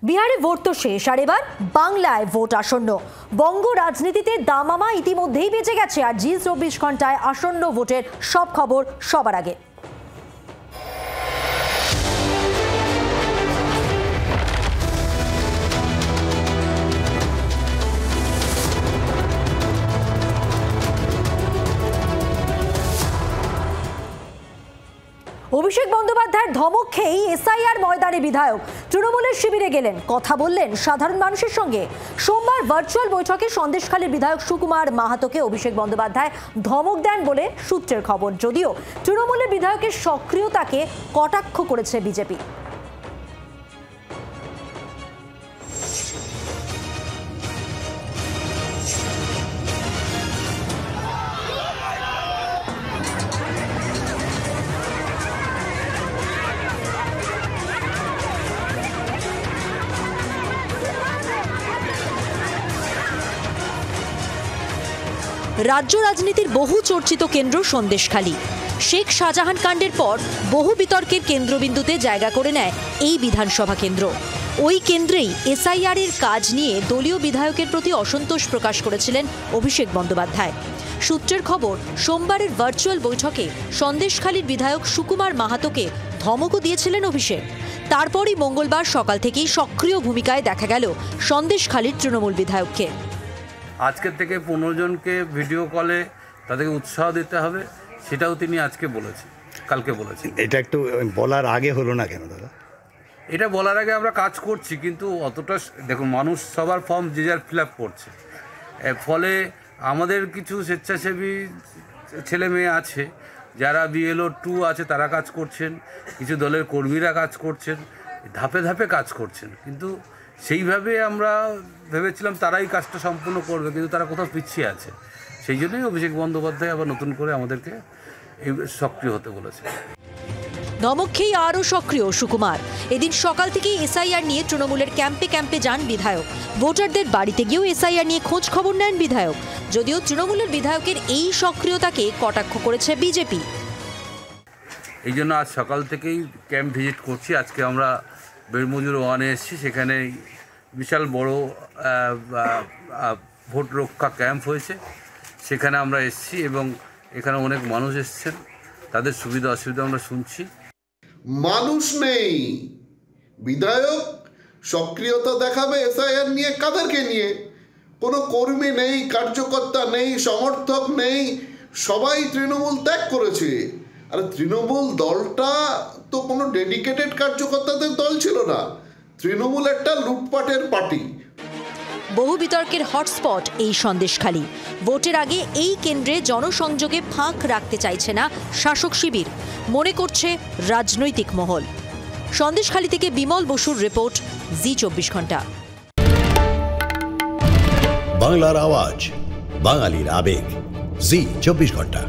বিহারে ভোট তো শেষ, আর এবার বাংলায় ভোট আসন্ন। বঙ্গ রাজনীতিতে দামামা ইতিমধ্যেই বেঁচে গেছে, আর জি 24 ঘন্টায় আসন্ন ভোটের সব খবর সবার আগে। অভিষেক বন্দ্যোপাধ্যায়ের ধমক খেয়েই এসআইআর ময়দানে বিধায়ক তৃণমূলের শিবিরে গেলেন, কথা বললেন সাধারণ মানুষের সঙ্গে। সোমবার ভার্চুয়াল বৈঠকে সন্দেশখালীর বিধায়ক সুকুমার মাহাতোকে অভিষেক বন্দ্যোপাধ্যায় ধমক দেন বলে সূত্রের খবর। যদিও তৃণমূলের বিধায়কের সক্রিয়তাকে কটাক্ষ করেছে বিজেপি। রাজ্য রাজনীতির বহু চর্চিত কেন্দ্র সন্দেশখালী। শেখ শাহজাহান কাণ্ডের পর বহু বিতর্কের কেন্দ্রবিন্দুতে জায়গা করে নেয় এই বিধানসভা কেন্দ্র। ওই কেন্দ্রেই এসআইআর এর কাজ নিয়ে দলীয় বিধায়কের প্রতি অসন্তোষ প্রকাশ করেছিলেন অভিষেক বন্দ্যোপাধ্যায়। সূত্রের খবর, সোমবারের ভার্চুয়াল বৈঠকে সন্দেশখালীর বিধায়ক সুকুমার মাহাতোকে ধমকও দিয়েছিলেন অভিষেক। তারপরই মঙ্গলবার সকাল থেকেই সক্রিয় ভূমিকায় দেখা গেল সন্দেশখালীর তৃণমূল বিধায়ককে। আজকের থেকে 15 জনকে ভিডিও কলে তাদেরকে উৎসাহ দিতে হবে, সেটাও তিনি আজকে বলেছেন, কালকে বলেছেন। এটা একটু বলার আগে হলো না কেন দাদা? এটা বলার আগে আমরা কাজ করছি, কিন্তু অতটা দেখুন, মানুষ সবার ফর্ম যে যার ফিল আপ করছে। ফলে আমাদের কিছু স্বেচ্ছাসেবী ছেলে মেয়ে আছে, যারা BLO 2 আছে, তারা কাজ করছেন, কিছু দলের কর্মীরা কাজ করছেন, ধাপে ধাপে কাজ করছেন। কিন্তু সেইভাবে আমরা ভেবেছিলাম তারাই কাজটা সম্পূর্ণ করবে, কিন্তু তারা কোথাও পিছিয়ে আছে। সেই জন্যই অভিষেক বন্দ্যোপাধ্যায় আবার নতুন করে আমাদেরকে সক্রিয় হতে বলেছে। ধমক খেয়ে আরও সক্রিয় সুকুমার। এদিন সকাল থেকেই এসআইআর নিয়ে তৃণমূলের ক্যাম্পে ক্যাম্পে যান বিধায়ক। ভোটারদের বাড়িতে গিয়েও এসআইআর নিয়ে খোঁজ খবর নেন বিধায়ক। যদিও তৃণমূলের বিধায়কের এই সক্রিয়তাকে কটাক্ষ করেছে বিজেপি। এই জন্য আজ সকাল থেকেই ক্যাম্প ভিজিট করছি। আজকে আমরা বেরমজুর 1-এ এসেছি, সেখানে বিশাল বড় ভোট রক্ষা ক্যাম্প হয়েছে, সেখানে আমরা এসেছি এবং এখানে অনেক মানুষ এসছেন, তাদের সুবিধা অসুবিধা আমরা শুনছি। মানুষ নেই, বিধায়ক সক্রিয়তা দেখাবে এসআইআর নিয়ে, কাদেরকে নিয়ে? কোনো কর্মী নেই, কার্যকর্তা নেই, সমর্থক নেই, সবাই তৃণমূল ত্যাগ করেছে। আর তৃণমূল দলটা তো কোনো ডেডিকেটেড কার্যকর্তাদের দল ছিল না, তৃণমূল একটা লুটপাটের পার্টি। বহু বিতর্কের হটস্পট এই সন্দেশখালী। ভোটের আগে এই কেন্দ্রে জনসংযোগে ফাঁক রাখতে চাইছে না শাসক শিবির, মনে করছে রাজনৈতিক মহল। সন্দেশখালী থেকে বিমল বসুর রিপোর্ট, জি 24 ঘন্টা। বাংলার আওয়াজ, বাঙালির আবেগ, জি 24 ঘন্টা।